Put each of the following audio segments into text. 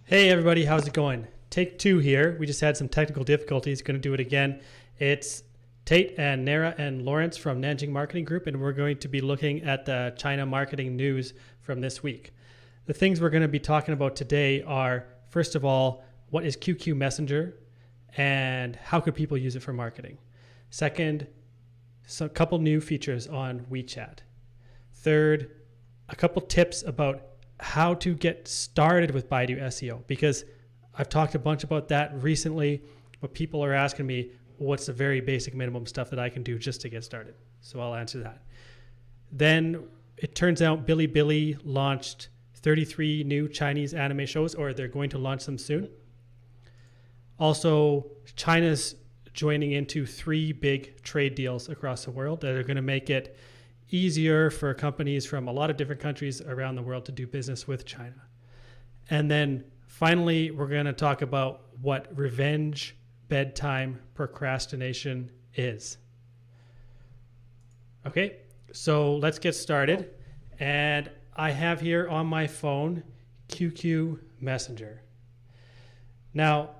Hey everybody, how's it going? Take two here. We just had some technical difficulties. Going to do it again. It's Tait and Nara and Lawrence from Nanjing Marketing Group, and we're going to be looking at the China marketing news from this week. The things we're going to be talking about today are, first of all, what is QQ Messenger and how could people use it for marketing? Second, a couple new features on WeChat. Third, a couple tips about how to get started with Baidu SEO, because I've talked a bunch about that recently, but people are asking me what's the very basic minimum stuff that I can do just to get started. So I'll answer that. Then it turns out Bilibili launched 33 new Chinese anime shows, or they're going to launch them soon. Also, China's joining into 3 big trade deals across the world that are going to make it easier for companies from a lot of different countries around the world to do business with China. And then finally, we're going to talk about what revenge bedtime procrastination is. Okay, so let's get started. And I have here on my phone QQ Messenger. Now,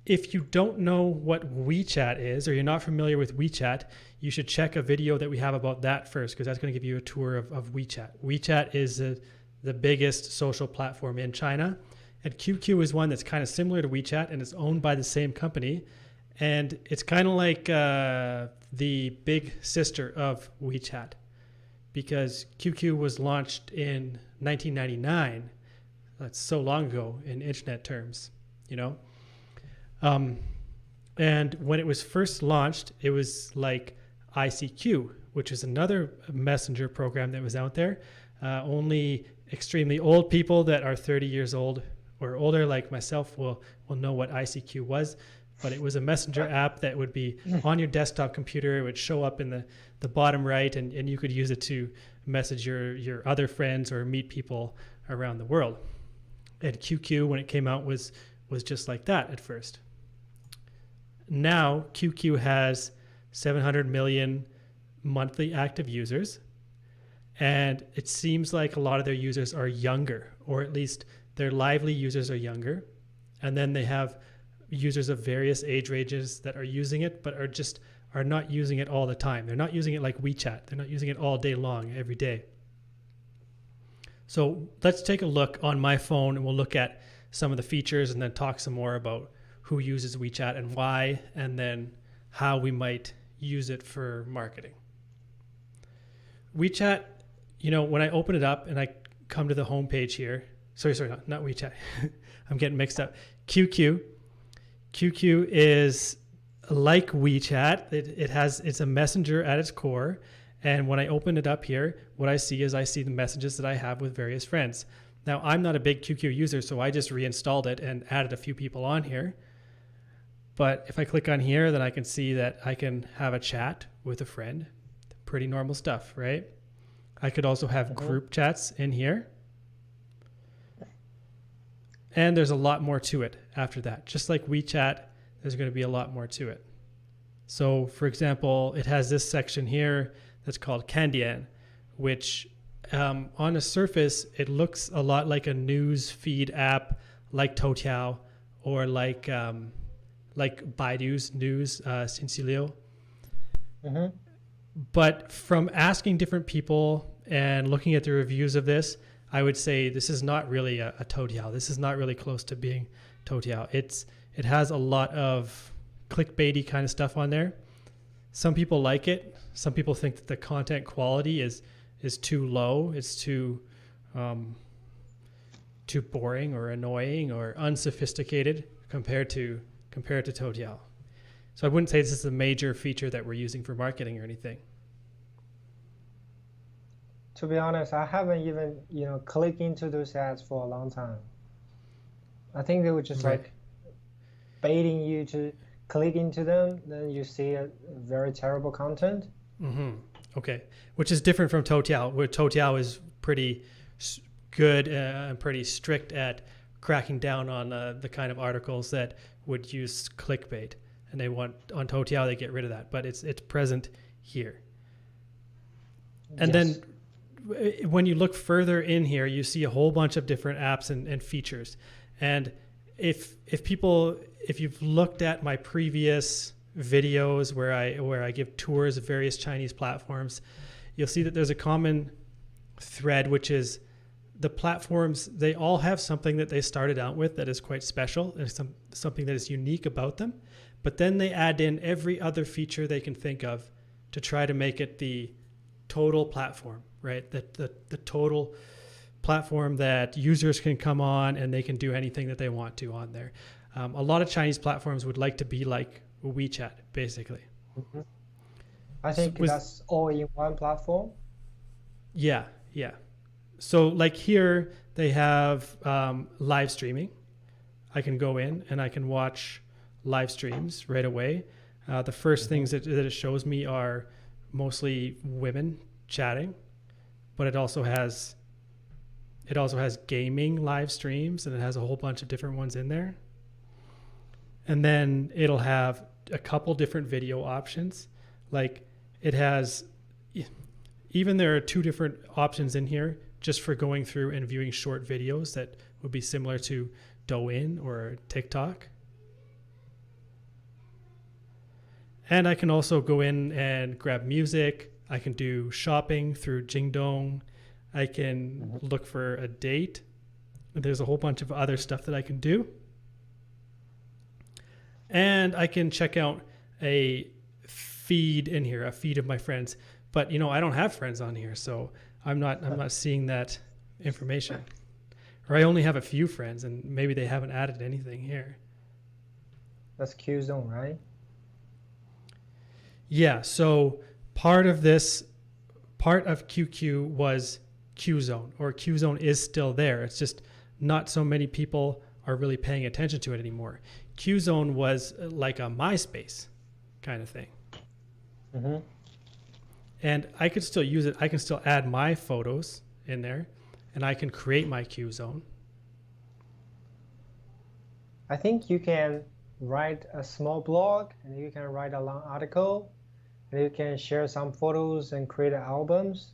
if you don't know what WeChat is, or you're not familiar with WeChat, you should check a video that we have about that first, because that's going to give you a tour of WeChat. WeChat is the biggest social platform in China, and QQ is one that's kind of similar to WeChat, and it's owned by the same company, and it's kind of like the big sister of WeChat, because QQ was launched in 1999. That's so long ago in internet terms, you know. And when it was first launched, it was like ICQ, which is another messenger program that was out there. Only extremely old people that are 30 years old or older, like myself, will know what ICQ was. But it was a messenger app that would be on your desktop computer. It would show up in the bottom right, and you could use it to message your other friends or meet people around the world. And QQ, when it came out, was just like that at first. Now, QQ has 700 million monthly active users, and it seems like a lot of their users are younger, or at least their lively users are younger. And then they have users of various age ranges that are using it, but are not using it all the time. They're not using it like WeChat. They're not using it all day long, every day. So let's take a look on my phone, and we'll look at some of the features and then talk some more about who uses WeChat and why, and then how we might use it for marketing. WeChat, when I open it up and I come to the home page here, sorry, not WeChat. I'm getting mixed up. QQ. QQ is like WeChat. It's a messenger at its core. And when I open it up here, what I see is the messages that I have with various friends. Now, I'm not a big QQ user, so I just reinstalled it and added a few people on here. But if I click on here, then I can see that I can have a chat with a friend. Pretty normal stuff, right? I could also have group chats in here. And there's a lot more to it after that. Just like WeChat, there's going to be a lot more to it. So, for example, it has this section here that's called Candian, which on the surface, it looks a lot like a news feed app, like Toutiao, or like Baidu's news, Sincilio. Mm-hmm. But from asking different people and looking at the reviews of this, I would say this is not really a Toutiao. This is not really close to being Toutiao. It has a lot of clickbaity kind of stuff on there. Some people like it. Some people think that the content quality is too low. It's too boring or annoying or unsophisticated compared to Toutiao. So I wouldn't say this is a major feature that we're using for marketing or anything. To be honest, I haven't even clicked into those ads for a long time. I think they were just like baiting you to click into them. Then you see a very terrible content. Mm-hmm. Okay, which is different from Toutiao, where Toutiao is pretty good and pretty strict at cracking down on the kind of articles that would use clickbait, and on Toutiao they get rid of that, but it's present here. And then when you look further in here, you see a whole bunch of different apps and features. And if you've looked at my previous videos where I give tours of various Chinese platforms, you'll see that there's a common thread, which is the platforms, they all have something that they started out with that is quite special and something that is unique about them. But then they add in every other feature they can think of to try to make it the total platform, right? The total platform that users can come on and they can do anything that they want to on there. A lot of Chinese platforms would like to be like WeChat, basically. Mm-hmm. I think that's all in one platform. Yeah. So like here they have live streaming. I can go in and I can watch live streams right away. The first things that it shows me are mostly women chatting, but it also has gaming live streams, and it has a whole bunch of different ones in there. And then it'll have a couple different video options. Like it has, even there are 2 different options in here just for going through and viewing short videos that would be similar to Douyin or TikTok. And I can also go in and grab music. I can do shopping through Jingdong. I can look for a date. There's a whole bunch of other stuff that I can do. And I can check out a feed in here, a feed of my friends. But I don't have friends on here, so I'm not seeing that information. Or I only have a few friends, and maybe they haven't added anything here. That's QZone, right? Yeah, so part of QQ was QZone, or QZone is still there. It's just not so many people are really paying attention to it anymore. QZone was like a MySpace kind of thing. Mm-hmm. And I could still use it. I can still add my photos in there, and I can create my QZone. I think you can write a small blog, and you can write a long article, and you can share some photos and create albums.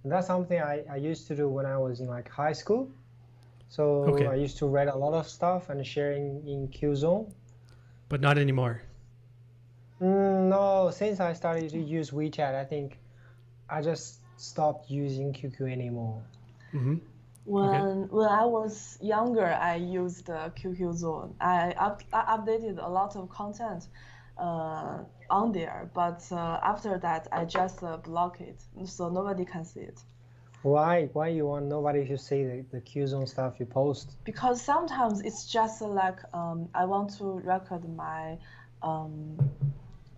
And that's something I used to do when I was in like high school. So Okay. I used to write a lot of stuff and share in QZone. But not anymore. No, since I started to use WeChat, I think I just stopped using QQ anymore. Mm-hmm. When I was younger, I used QQ Zone. I updated a lot of content on there, but after that, I just block it so nobody can see it. Why you want nobody to see the QZone stuff you post? Because sometimes it's just like I want to record my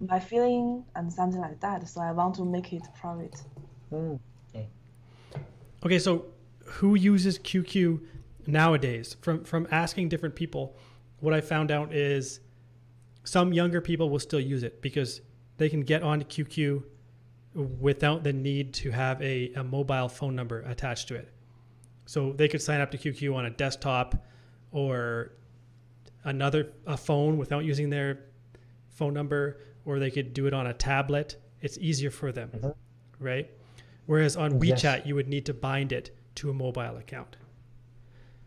my feeling and something like that, so I want to make it private. Okay, so who uses QQ nowadays? From asking different people, what I found out is some younger people will still use it because they can get onto QQ without the need to have a mobile phone number attached to it. So they could sign up to QQ on a desktop or a phone without using their phone number, or they could do it on a tablet. It's easier for them, right? Whereas on WeChat, you would need to bind it to a mobile account.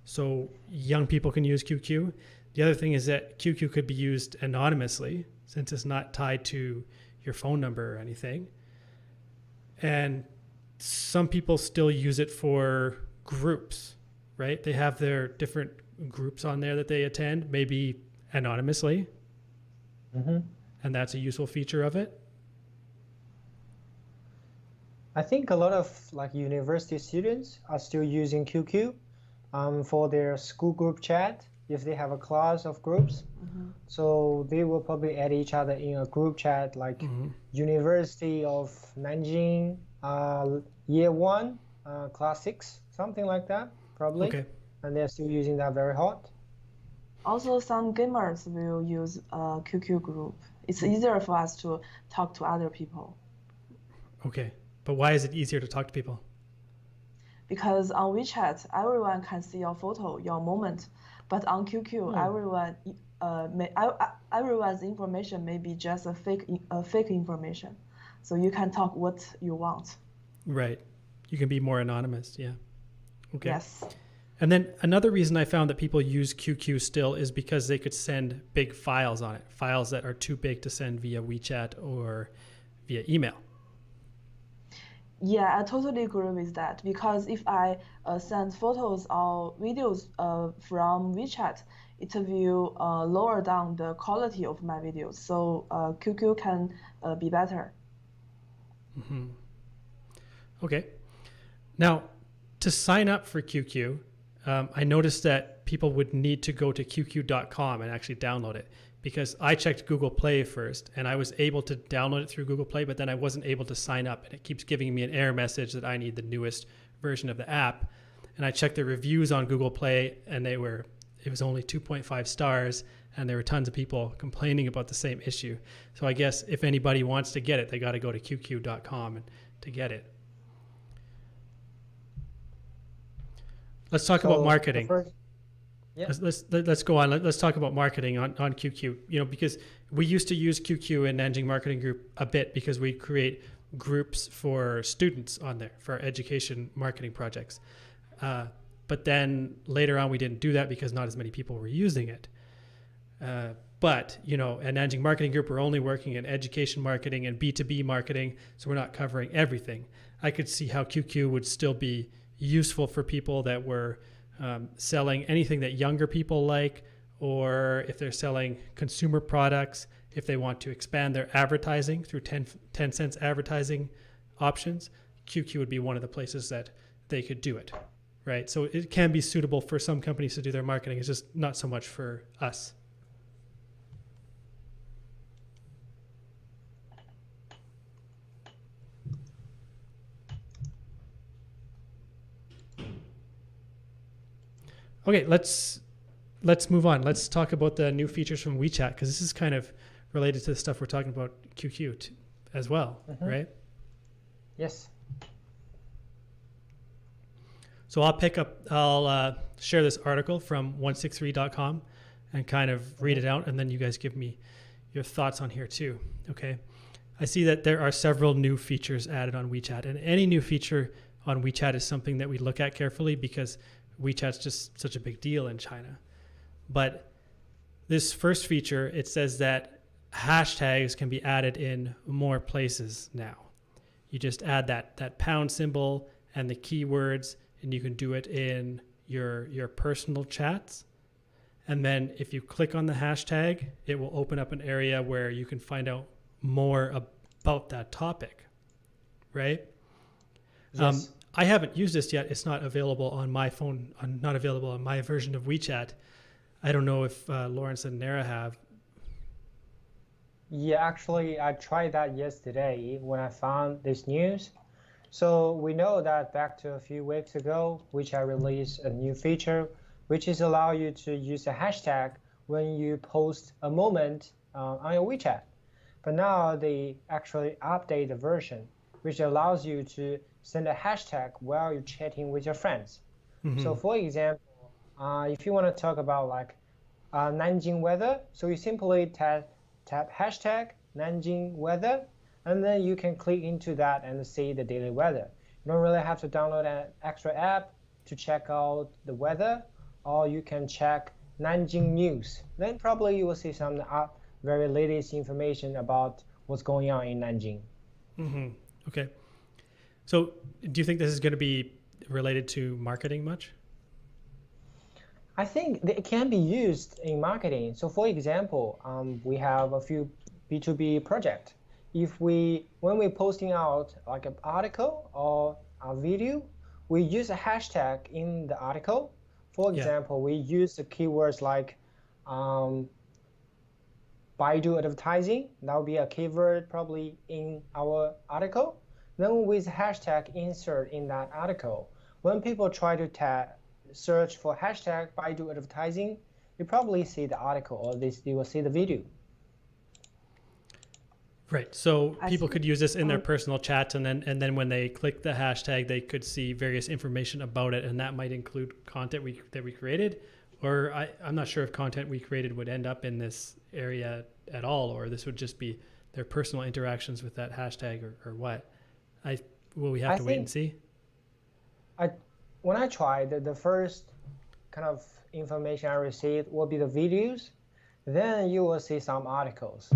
So young people can use QQ. The other thing is that QQ could be used anonymously since it's not tied to your phone number or anything. And some people still use it for groups, right? They have their different groups on there that they attend, maybe anonymously. And that's a useful feature of it. I think a lot of like university students are still using QQ for their school group chat if they have a class of groups. So they will probably add each other in a group chat like University of Nanjing Year 1, Class 6, something like that, probably. Okay. And they're still using that very hot. Also, some gamers will use a QQ group. It's easier for us to talk to other people. Okay. But why is it easier to talk to people? Because on WeChat, everyone can see your photo, your moment. But on QQ, everyone's information may be just a fake information. So you can talk what you want. Right. You can be more anonymous. Yeah. Okay. Yes. And then another reason I found that people use QQ still is because they could send big files on it, files that are too big to send via WeChat or via email. Yeah, I totally agree with that because if I send photos or videos from WeChat, it will lower down the quality of my videos. So QQ can be better. Mm-hmm. Okay. Now, to sign up for QQ, I noticed that people would need to go to qq.com and actually download it, because I checked Google Play first and I was able to download it through Google Play, but then I wasn't able to sign up, and it keeps giving me an error message that I need the newest version of the app. And I checked the reviews on Google Play and it was only 2.5 stars, and there were tons of people complaining about the same issue. So I guess if anybody wants to get it, they got to go to qq.com to get it. Let's talk about marketing. Let's go on. Let's talk about marketing on QQ. Because we used to use QQ in Nanjing Marketing Group a bit because we create groups for students on there for our education marketing projects. But then later on, we didn't do that because not as many people were using it. But at Nanjing Marketing Group, we're only working in education marketing and B2B marketing, so we're not covering everything. I could see how QQ would still be useful for people that were selling anything that younger people like, or if they're selling consumer products, if they want to expand their advertising through 10 cents advertising options, QQ would be one of the places that they could do it, right? So it can be suitable for some companies to do their marketing. It's just not so much for us. Okay, let's move on. Let's talk about the new features from WeChat, because this is kind of related to the stuff we're talking about QQ as well, right? Yes. So I'll share this article from 163.com and kind of read it out, and then you guys give me your thoughts on here too, okay? I see that there are several new features added on WeChat, and any new feature on WeChat is something that we look at carefully because WeChat's just such a big deal in China. But this first feature, it says that hashtags can be added in more places now. You just add that pound symbol and the keywords, and you can do it in your personal chats. And then if you click on the hashtag, it will open up an area where you can find out more about that topic, right? Yes. I haven't used this yet. It's not available on my phone, not available on my version of WeChat. I don't know if Lawrence and Nara have. Yeah, actually, I tried that yesterday when I found this news. So we know that back to a few weeks ago, WeChat released a new feature, which is allow you to use a hashtag when you post a moment on your WeChat. But now they actually update the version, which allows you to send a hashtag while you're chatting with your friends. Mm-hmm. So for example, if you want to talk about Nanjing weather, so you simply tap hashtag Nanjing weather, and then you can click into that and see the daily weather. You don't really have to download an extra app to check out the weather, or you can check Nanjing news. Then probably you will see some very latest information about what's going on in Nanjing. Mm-hmm. Okay. So do you think this is going to be related to marketing much? I think it can be used in marketing. So for example, we have a few B2B projects. When we're posting out like an article or a video, we use a hashtag in the article. For example, we use the keywords like Baidu advertising. That would be a keyword probably in our article. Then with hashtag insert in that article, when people try to search for hashtag Baidu advertising, you probably see the article or they will see the video. Right. So people could use this in their personal chats, and then when they click the hashtag, they could see various information about it, and that might include content that we created. Or I'm not sure if content we created would end up in this area at all, or this would just be their personal interactions with that hashtag or what. We have to wait and see? I when I tried, the first kind of information I received will be the videos. Then you will see some articles.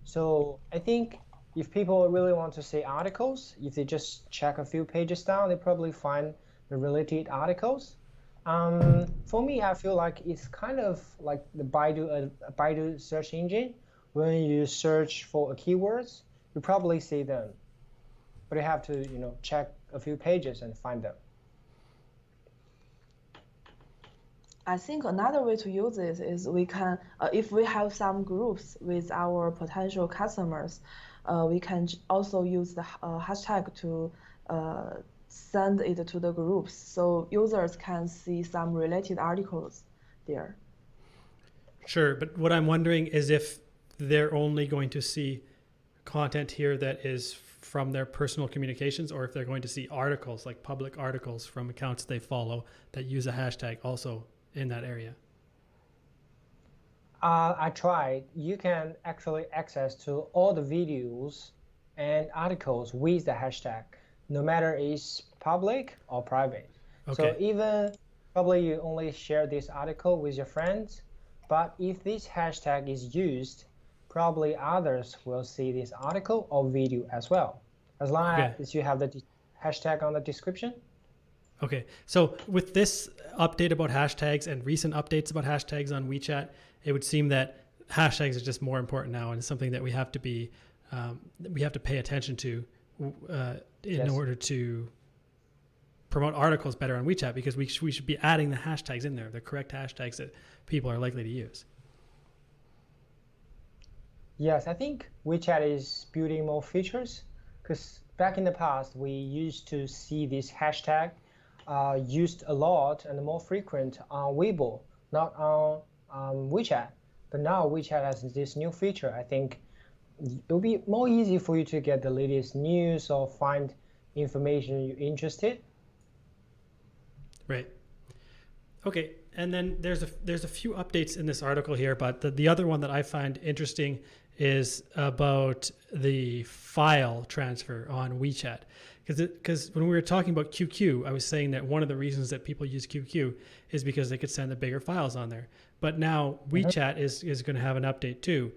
So I think if people really want to see articles, if they just check a few pages down, they probably find the related articles. For me, I feel like it's kind of like the Baidu search engine. When you search for keywords, you probably see them, but you have to, check a few pages and find them. I think another way to use it is we can, if we have some groups with our potential customers, we can also use the hashtag to send it to the groups so users can see some related articles there. Sure, but what I'm wondering is if they're only going to see content here that is from their personal communications, or if they're going to see articles, like public articles from accounts they follow that use a hashtag also in that area. I tried. You can actually access to all the videos and articles with the hashtag, no matter it's public or private. Okay. So even probably you only share this article with your friends, but if this hashtag is used, probably others will see this article or video as well, as long as you have the hashtag on the description. Okay, so with this update about hashtags and recent updates about hashtags on WeChat, it would seem that hashtags are just more important now, and it's something that we have to be, we have to pay attention to in order to promote articles better on WeChat, because we should be adding the hashtags in there, the correct hashtags that people are likely to use. Yes, I think WeChat is building more features, because back in the past we used to see this hashtag used a lot and more frequent on Weibo, not on WeChat. But now WeChat has this new feature. I think it will be more easy for you to get the latest news or find information you're interested. Right. Okay, and then there's a few updates in this article here, but the other one that I find interesting is about the file transfer on WeChat. Because when we were talking about QQ, I was saying that one of the reasons that people use QQ is because they could send the bigger files on there. But now WeChat is going to have an update too.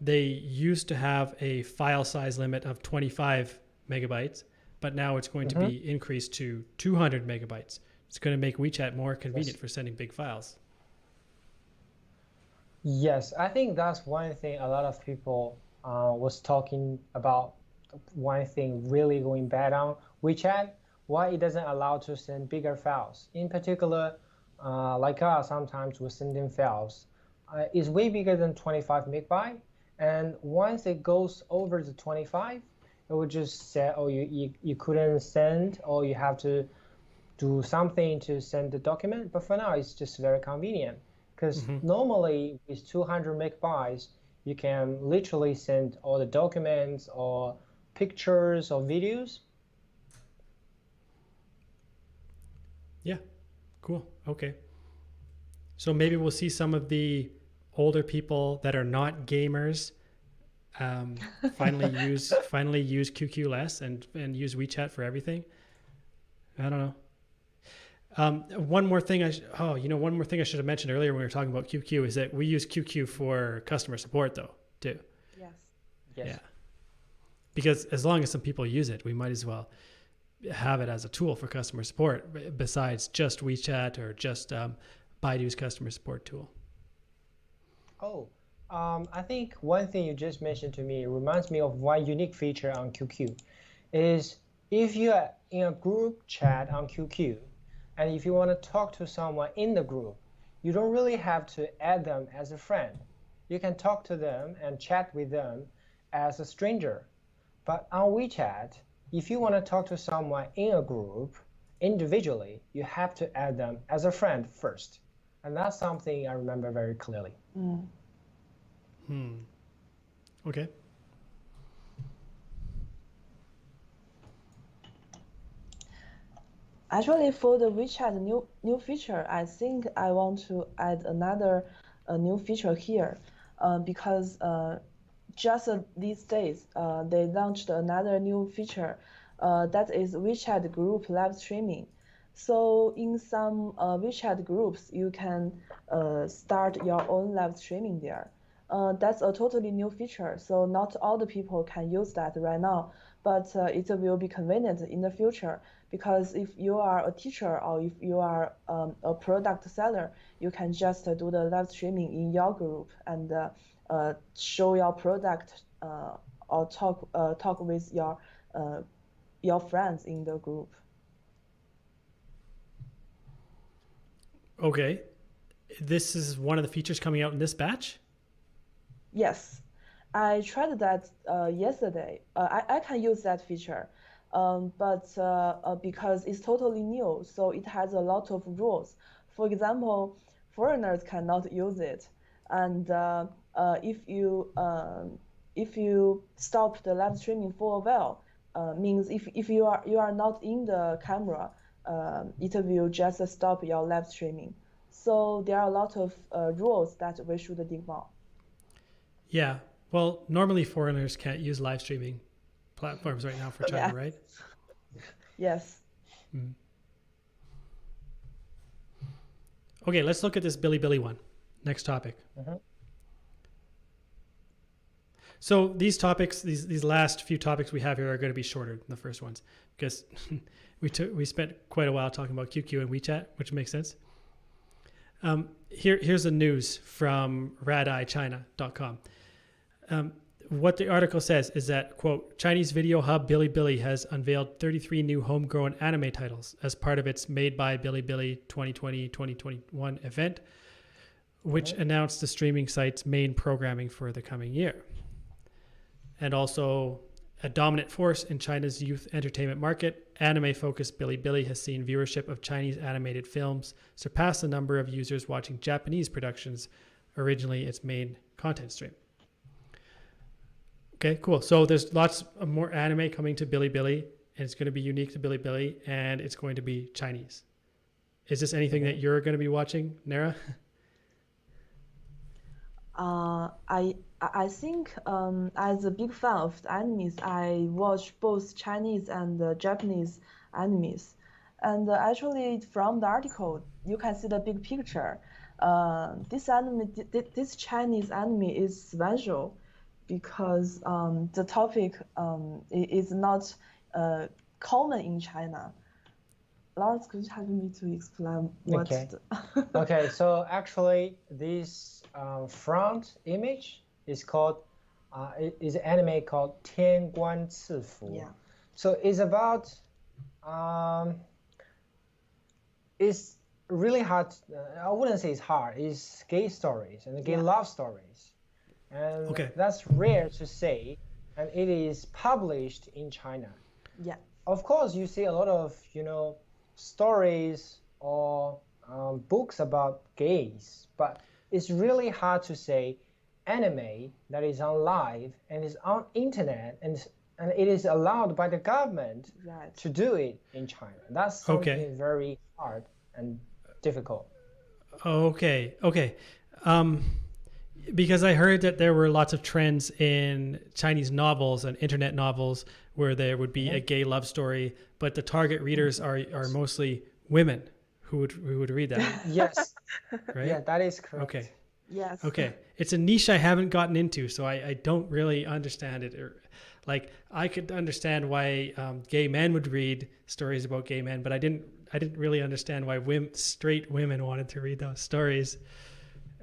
They used to have a file size limit of 25 megabytes, but now it's going to be increased to 200 megabytes. It's going to make WeChat more convenient for sending big files. Yes, I think that's one thing a lot of people was talking about. One thing really going bad on WeChat, why it doesn't allow to send bigger files. In particular, like us, sometimes we send in files. It's way bigger than 25 megabyte, and once it goes over the 25, it will just say, oh, you couldn't send, or you have to do something to send the document. But for now, it's just very convenient, because normally with 200 megabytes, you can literally send all the documents or pictures or videos. Yeah, cool. Okay. So maybe we'll see some of the older people that are not gamers finally use QQ less and use WeChat for everything. I don't know. One more thing I should have mentioned earlier when we were talking about QQ is that we use QQ for customer support though too. Yes. Yeah. Because as long as some people use it, we might as well have it as a tool for customer support besides just WeChat or just Baidu's customer support tool. Oh, I think one thing you just mentioned to me reminds me of one unique feature on QQ is if you are in a group chat on QQ and if you want to talk to someone in the group, you don't really have to add them as a friend. You can talk to them and chat with them as a stranger. But on WeChat, if you want to talk to someone in a group individually, you have to add them as a friend first. And that's something I remember very clearly. Okay. Actually, for the WeChat new feature, I think I want to add another new feature here, because just these days they launched another new feature, that is WeChat group live streaming. So in some WeChat groups, you can start your own live streaming there. That's a totally new feature. So not all the people can use that right now, but it will be convenient in the future because if you are a teacher or if you are a product seller, you can just do the live streaming in your group and show your product or talk with your friends in the group. Okay. This is one of the features coming out in this batch? Yes, I tried that yesterday. I can use that feature, but because it's totally new, so it has a lot of rules. For example, foreigners cannot use it, and if you stop the live streaming for a while, means if you are not in the camera, it will just stop your live streaming. So there are a lot of rules that we should dig more. Yeah. Well, normally foreigners can't use live streaming platforms right now for China, Yeah. right? Yes. Okay, let's look at this Bilibili one. Next topic. So these topics, these last few topics we have here are going to be shorter than the first ones because we spent quite a while talking about QQ and WeChat, which makes sense. Here's the news from radeyechina.com. What the article says is that, quote, Chinese video hub Bilibili has unveiled 33 new homegrown anime titles as part of its Made by Bilibili 2020-2021 event, which announced the streaming site's main programming for the coming year. And also, a dominant force in China's youth entertainment market, anime-focused Bilibili has seen viewership of Chinese animated films surpass the number of users watching Japanese productions, originally its main content stream. Okay, cool. So there's lots of more anime coming to Bilibili, and it's going to be unique to Bilibili, and it's going to be Chinese. Is this anything that you're going to be watching, Nara? I think as a big fan of the animes, I watch both Chinese and Japanese animes. And actually, from the article, you can see the big picture. This Chinese anime is special because the topic is not common in China. Lawrence, could you help me to explain what? Okay. Okay. So actually, this front image is called is an anime called 天官赐福. Yeah. So it's about it's really hard. I wouldn't say it's hard. It's gay stories and gay love stories, and that's rare to say. And it is published in China. Yeah. Of course, you see a lot of stories or books about gays, but it's really hard to say anime that is on live and is on internet and it is allowed by the government to do it in China. That's something very hard and difficult. Okay. Because I heard that there were lots of trends in Chinese novels and internet novels where there would be a gay love story, but the target readers are mostly women who would read that. Yes. Right? Yeah, that is correct. Okay. Yes. Okay. It's a niche I haven't gotten into, so I don't really understand it. Like I could understand why gay men would read stories about gay men, but I didn't really understand why straight women wanted to read those stories.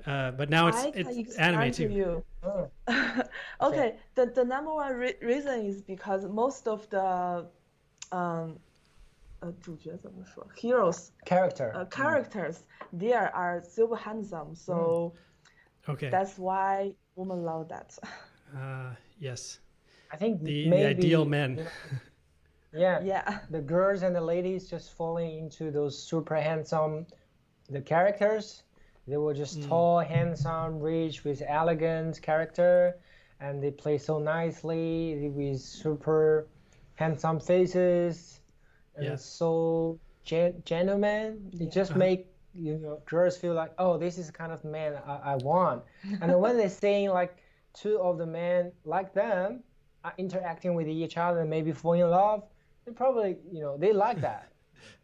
But now it's anime too. To you. Okay. The number one reason is because most of the 主角怎么说 heroes characters there are super handsome, so that's why women love that. Yes. I think the maybe, ideal men. Yeah. The girls and the ladies just falling into those super handsome characters. They were just tall, handsome, rich with elegant character, and they play so nicely with super handsome faces and so gentlemen. They just make girls feel like, oh, this is the kind of man I want. And when they're saying like two of the men like them are interacting with each other and maybe fall in love, they probably they like that.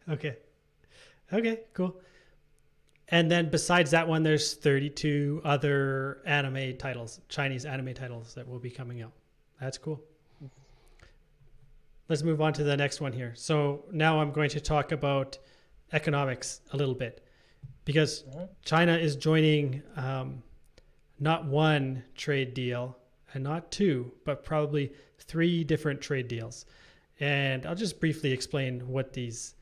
Okay. Okay, cool. And then besides that one, there's 32 other anime titles, Chinese anime titles that will be coming out. That's cool. Let's move on to the next one here. So now I'm going to talk about economics a little bit, because China is joining not one trade deal and not two, but probably 3 different trade deals. And I'll just briefly explain what these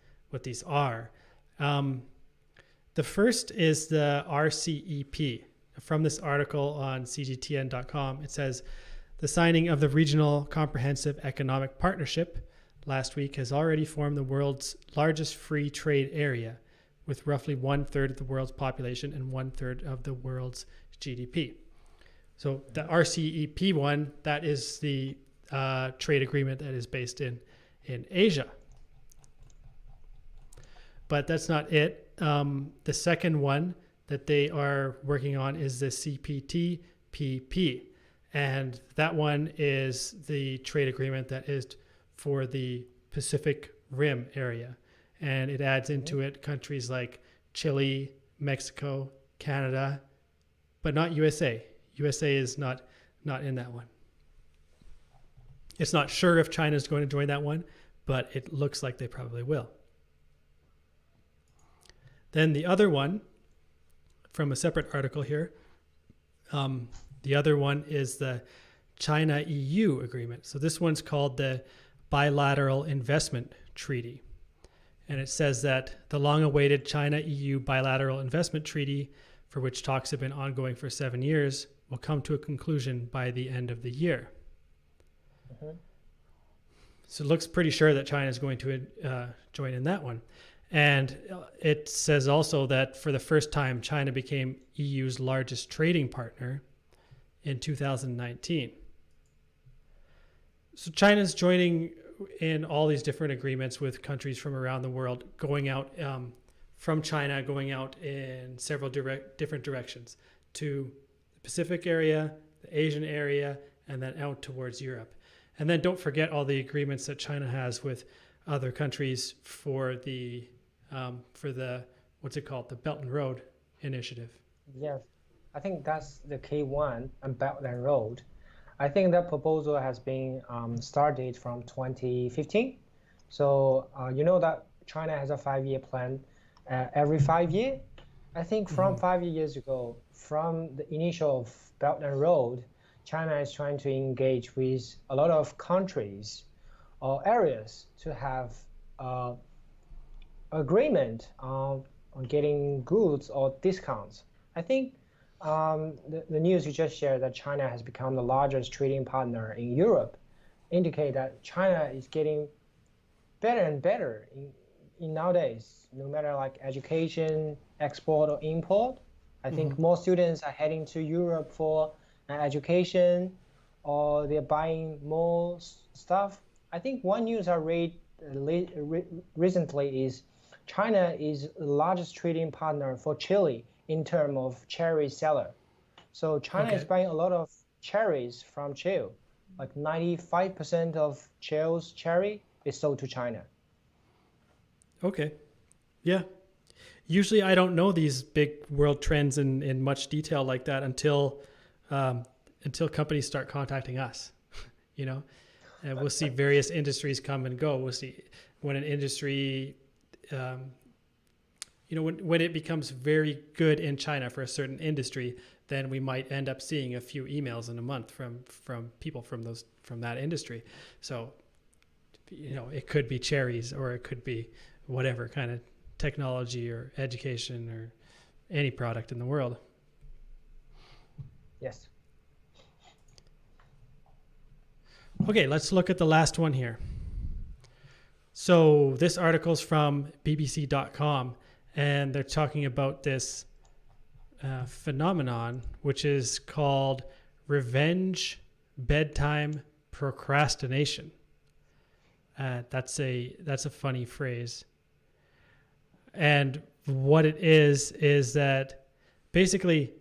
are. The first is the RCEP. From this article on cgtn.com, it says, the signing of the Regional Comprehensive Economic Partnership last week has already formed the world's largest free trade area, with roughly 1/3 of the world's population and 1/3 of the world's GDP. So the RCEP one, that is the trade agreement that is based in Asia. But that's not it. The second one that they are working on is the CPTPP. And that one is the trade agreement that is for the Pacific Rim area. And it adds into it countries like Chile, Mexico, Canada, but not USA. USA is not in that one. It's not sure if China is going to join that one, but it looks like they probably will. Then the other one, from a separate article here, the other one is the China-EU agreement. So this one's called the Bilateral Investment Treaty. And it says that the long-awaited China-EU Bilateral Investment Treaty, for which talks have been ongoing for 7 years, will come to a conclusion by the end of the year. So it looks pretty sure that China is going to join in that one. And it says also that for the first time, China became EU's largest trading partner in 2019. So China's joining in all these different agreements with countries from around the world, going out from China, going out in several different directions to the Pacific area, the Asian area, and then out towards Europe. And then don't forget all the agreements that China has with other countries for the what's it called, the Belt and Road Initiative. Yes, I think that's the key one, and Belt and Road. I think that proposal has been started from 2015. So you know that China has a 5-year plan every 5 years. I think from 5 years ago, from the initial Belt and Road, China is trying to engage with a lot of countries or areas to have agreement on getting goods or discounts. I think the news you just shared that China has become the largest trading partner in Europe indicate that China is getting better and better in nowadays, no matter like education, export or import. I think more students are heading to Europe for education, or they're buying more stuff. I think one news I read recently is China is the largest trading partner for Chile in terms of cherry seller. So China is buying a lot of cherries from Chile. Like 95% of Chile's cherry is sold to China. Okay. Yeah. Usually I don't know these big world trends in much detail like that until companies start contacting us, you know, and we'll see various industries come and go. We'll see when an industry, when it becomes very good in China for a certain industry, then we might end up seeing a few emails in a month from people from that industry. So, it could be cherries, or it could be whatever kind of technology or education or any product in the world. Yes. Okay, let's look at the last one here. So this article's from bbc.com, and they're talking about this phenomenon, which is called revenge bedtime procrastination. That's a funny phrase. And what it is that basically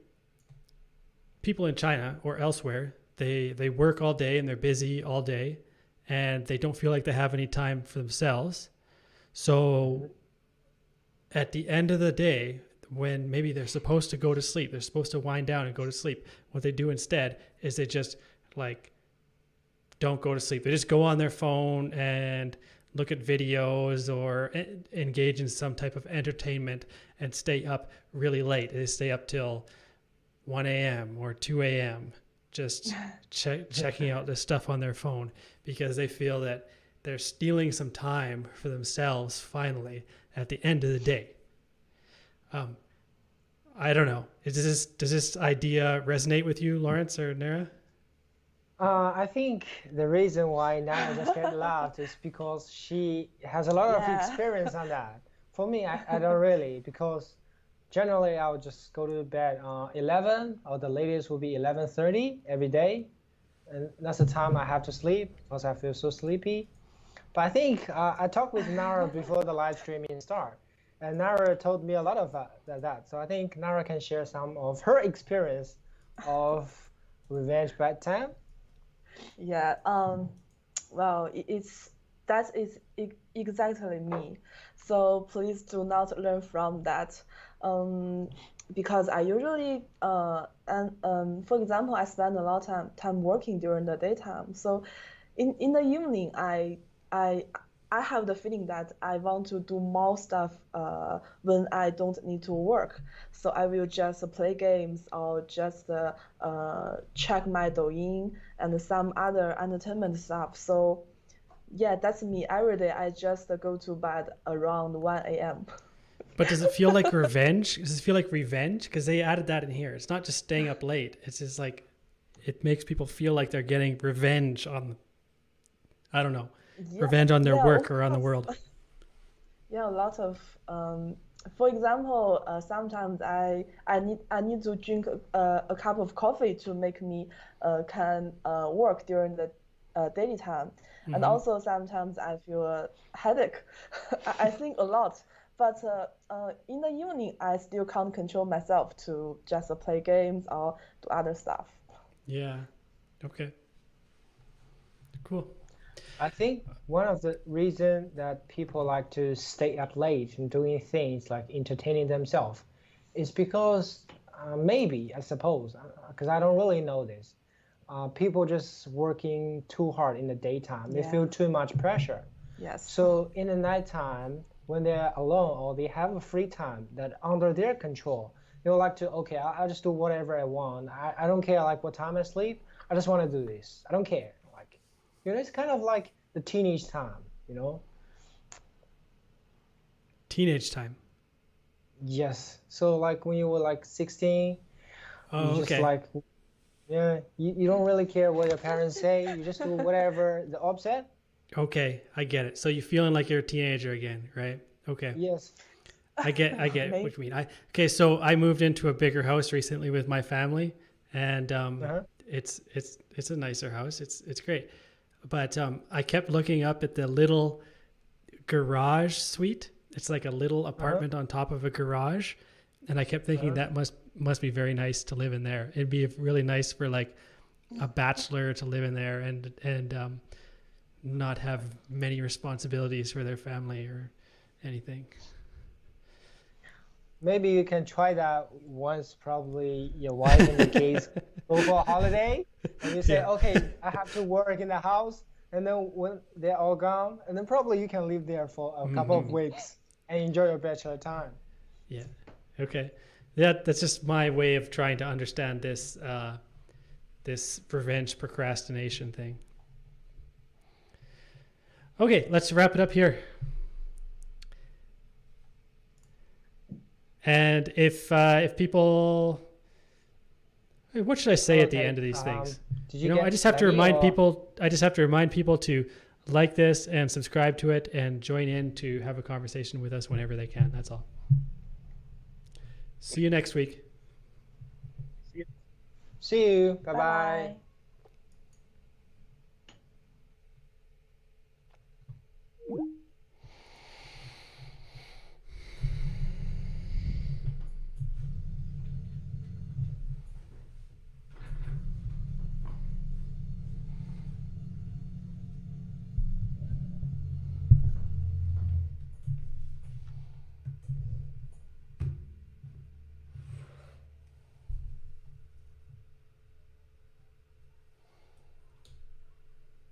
people in China or elsewhere, they work all day and they're busy all day, and they don't feel like they have any time for themselves. So at the end of the day, when maybe they're supposed to go to sleep, they're supposed to wind down and go to sleep, what they do instead is they just like don't go to sleep. They just go on their phone and look at videos or engage in some type of entertainment and stay up really late. They stay up till 1 a.m. or 2 a.m. just checking out the stuff on their phone because they feel that they're stealing some time for themselves finally at the end of the day. I don't know. Does this idea resonate with you, Lawrence or Nara? I think the reason why Nara just get laughed is because she has a lot of experience on that. For me, I don't really, because generally I would just go to bed 11, or the latest will be 11:30 every day, and that's the time I have to sleep because I feel so sleepy. But I think I talked with Nara before the live streaming start, and Nara told me a lot of that. So I think Nara can share some of her experience of revenge bedtime. Yeah. Well, that is exactly me. So please do not learn from that. Because I usually for example, I spend a lot of time working during the daytime. So in the evening, I have the feeling that I want to do more stuff when I don't need to work. So I will just play games or just check my Douyin and some other entertainment stuff. So yeah, that's me. Every day I just go to bed around 1 a.m. But does it feel like revenge? Does it feel like revenge? Because they added that in here. It's not just staying up late. It's just like, it makes people feel like they're getting revenge on, I don't know, revenge on their work or on the world. Yeah, a lot of, for example, sometimes I need to drink a cup of coffee to make me can work during the daily time. Mm-hmm. And also sometimes I feel a headache. I think a lot. But in the evening, I still can't control myself to just play games or do other stuff. Yeah. Okay. Cool. I think one of the reasons that people like to stay up late and doing things like entertaining themselves is because maybe, I suppose, because I don't really know this, people just working too hard in the daytime. They feel too much pressure. Yes. So in the nighttime, when they're alone or they have a free time that under their control, they'll like to, okay, I'll just do whatever I want. I don't care like what time I sleep. I just want to do this. I don't care. Like, it's kind of like the teenage time, Teenage time. Yes. So like when you were like 16, you just like, you don't really care what your parents say. You just do whatever the upset. Okay, I get it. So you're feeling like you're a teenager again, right? Okay. Yes. I get what you mean. Okay, so I moved into a bigger house recently with my family, and it's a nicer house. It's great, but I kept looking up at the little garage suite. It's like a little apartment on top of a garage, and I kept thinking that must be very nice to live in there. It'd be really nice for like a bachelor to live in there and not have many responsibilities for their family or anything. Maybe you can try that once probably your wife and the kids go for a holiday and you say, okay, I have to work in the house, and then when they're all gone, and then probably you can live there for a couple of weeks and enjoy your bachelor time. Yeah. Okay. That's just my way of trying to understand this this revenge procrastination thing. Okay, let's wrap it up here. And if people, what should I say at the end of these things? I just have to remind people. I just have to remind people to like this and subscribe to it and join in to have a conversation with us whenever they can. That's all. See you next week. See you. Bye-bye.